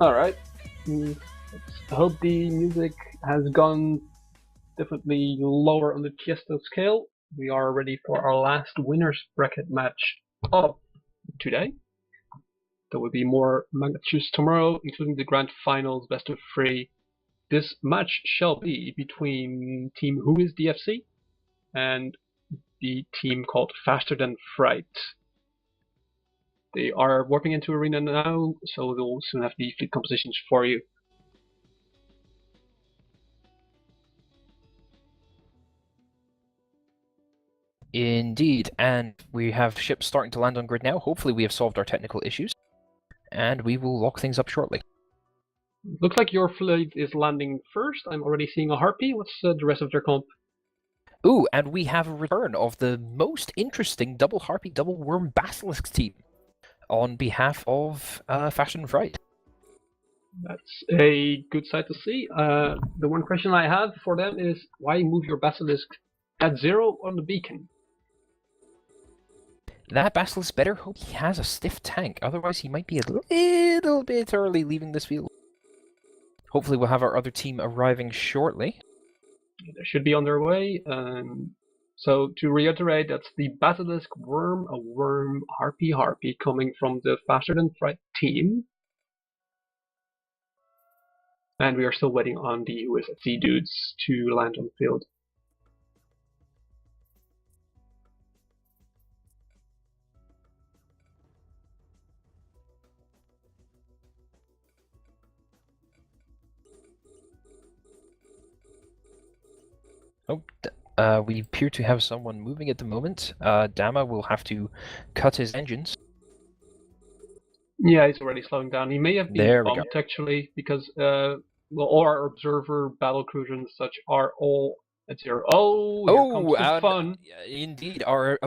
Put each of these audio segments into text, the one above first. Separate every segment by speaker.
Speaker 1: Alright. I hope the music has gone definitely lower on the Tiesto scale. We are ready for our last winners bracket match of today. There will be more matches tomorrow, including the grand finals, best of three. This match shall be between Team Who is DFC and the team called Faster Than Fright. They are warping into arena now, so they'll soon have the fleet compositions for you.
Speaker 2: Indeed, and we have ships starting to land on grid now. Hopefully we have solved our technical issues, and we will lock things up shortly.
Speaker 1: Looks like your fleet is landing first. I'm already seeing a Harpy. What's the rest of their comp?
Speaker 2: Ooh, and we have a return of the most interesting double Harpy, double Worm Basilisk team on behalf of Fashion Fright.
Speaker 1: That's a good sight to see. The one question I have for them is why move your Basilisk at 0 on the beacon?
Speaker 2: That Basilisk better hope he has a stiff tank, otherwise he might be a little bit early leaving this field. Hopefully we'll have our other team arriving shortly.
Speaker 1: They should be on their way. So to reiterate, that's the Basilisk Worm, a Worm Harpy coming from the Faster Than Fright team. And we are still waiting on the USFC dudes to land on the field.
Speaker 2: Oh, we appear to have someone moving at the moment. Dama will have to cut his engines.
Speaker 1: Yeah, he's already slowing down. He may have been bumped actually, because all our observer battle cruisers and such are all at 0. Oh, here comes the fun.
Speaker 2: Indeed, our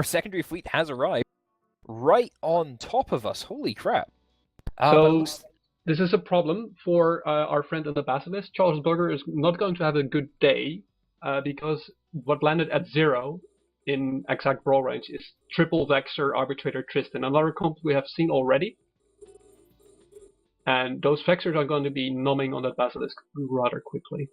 Speaker 2: secondary fleet has arrived right on top of us. Holy crap!
Speaker 1: So this is a problem for our friend on the Basilisk. Charles Berger is not going to have a good day because what landed at 0 in exact brawl range is triple Vexer Arbitrator Tristan, another comp we have seen already. And those Vexers are going to be numbing on that Basilisk rather quickly.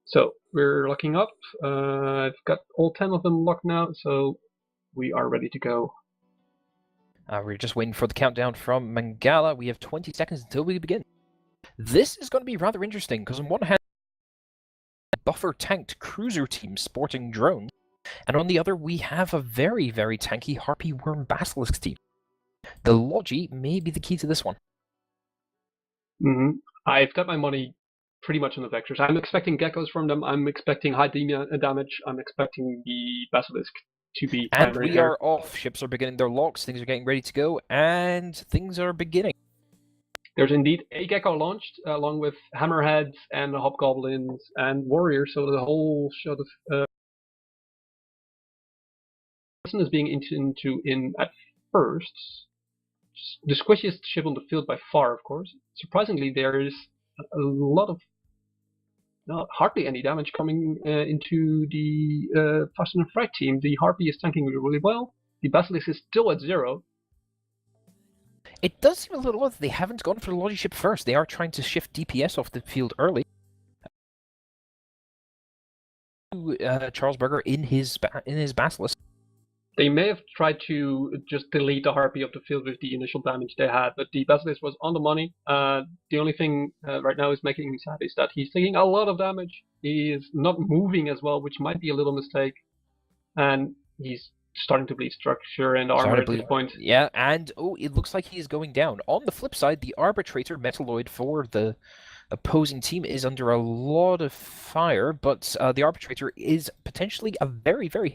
Speaker 1: So we're locking up. I've got all 10 of them locked now, so we are ready to go.
Speaker 2: We're just waiting for the countdown from Mangala. We have 20 seconds until we begin. This is going to be rather interesting, because on one hand, buffer tanked cruiser team sporting drones, and on the other we have a very, very tanky Harpy Worm Basilisk team. The Logi may be the key to this one.
Speaker 1: I've got my money pretty much on the Vexers. I'm expecting geckos from them, I'm expecting high damage, I'm expecting the Basilisk to be primary.
Speaker 2: And we are off. Ships are beginning their locks, things are getting ready to go, and things are beginning. There's
Speaker 1: indeed a gecko launched, along with hammerheads and hobgoblins and warriors, so the whole sort of person is being in at first. The squishiest ship on the field by far, of course. Surprisingly, there is a lot of hardly any damage coming into the Fast and Fright team. The Harpy is tanking really well. The Basilisk is still at 0.
Speaker 2: It does seem a little odd that they haven't gone for the Logi ship first. They are trying to shift DPS off the field early. Charles Berger in his Basilisk.
Speaker 1: They may have tried to just delete the Harpy off the field with the initial damage they had, but the Basilisk was on the money. The only thing right now is making me sad is that he's taking a lot of damage. He is not moving as well, which might be a little mistake. And he's starting to bleed structure and armor at this point.
Speaker 2: Yeah, and it looks like he is going down. On the flip side, the Arbitrator Metalloid for the opposing team is under a lot of fire, but the Arbitrator is potentially a very, very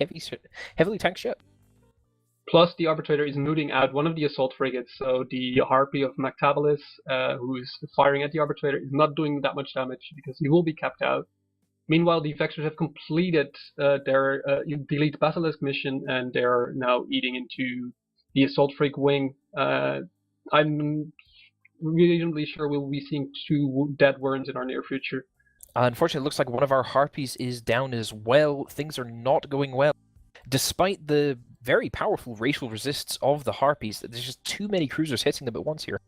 Speaker 2: heavily tanked ship.
Speaker 1: Plus, the Arbitrator is mooting out one of the assault frigates, so the Harpy of Mactabalis, who is firing at the Arbitrator, is not doing that much damage because he will be capped out. Meanwhile, the Vexers have completed their Delete Basilisk mission, and they're now eating into the Assault Frig wing. I'm reasonably sure we'll be seeing 2 dead worms in our near future.
Speaker 2: Unfortunately, it looks like one of our Harpies is down as well. Things are not going well. Despite the very powerful racial resists of the Harpies. There's just too many cruisers hitting them at once here.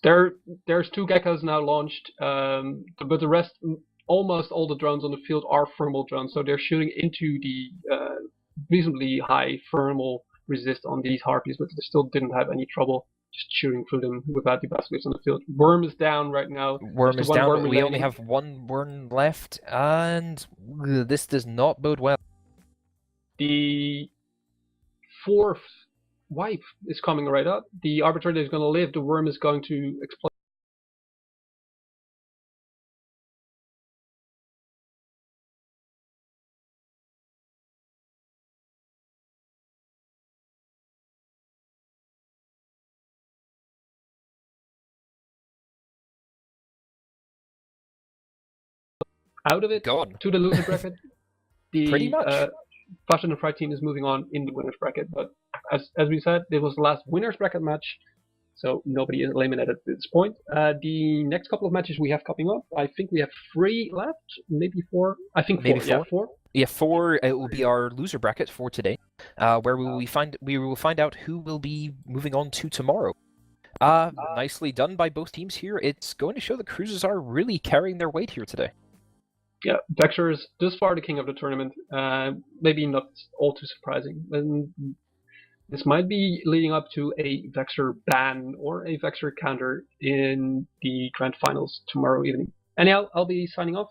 Speaker 1: There's 2 geckos now launched, but the rest, almost all the drones on the field are thermal drones, so they're shooting into the reasonably high thermal resist on these Harpies, but they still didn't have any trouble just shooting through them without the baskets on the field. Worm is down right now.
Speaker 2: Worm is down, but we only have 1 worm left, and this does not bode well.
Speaker 1: The 4th wipe is coming right up. The arbitrator is going to live. The worm is going to explode. Out of it
Speaker 2: Gone.
Speaker 1: to the loser bracket.
Speaker 2: Pretty much.
Speaker 1: Fashion and Fright team is moving on in the winners bracket, but as we said, it was the last winners bracket match, so nobody is eliminated at this point. The next couple of matches we have coming up, I think we have 3 left, maybe 4. I think 4.
Speaker 2: Maybe 4.
Speaker 1: Yeah, 4.
Speaker 2: Yeah, 4. It will be our loser bracket for today, where we will find out who will be moving on to tomorrow. Nicely done by both teams here. It's going to show the cruisers are really carrying their weight here today.
Speaker 1: Yeah, Vexor is thus far the king of the tournament. Maybe not all too surprising. And this might be leading up to a Vexor ban or a Vexor counter in the grand finals tomorrow evening. Anyhow, I'll be signing off.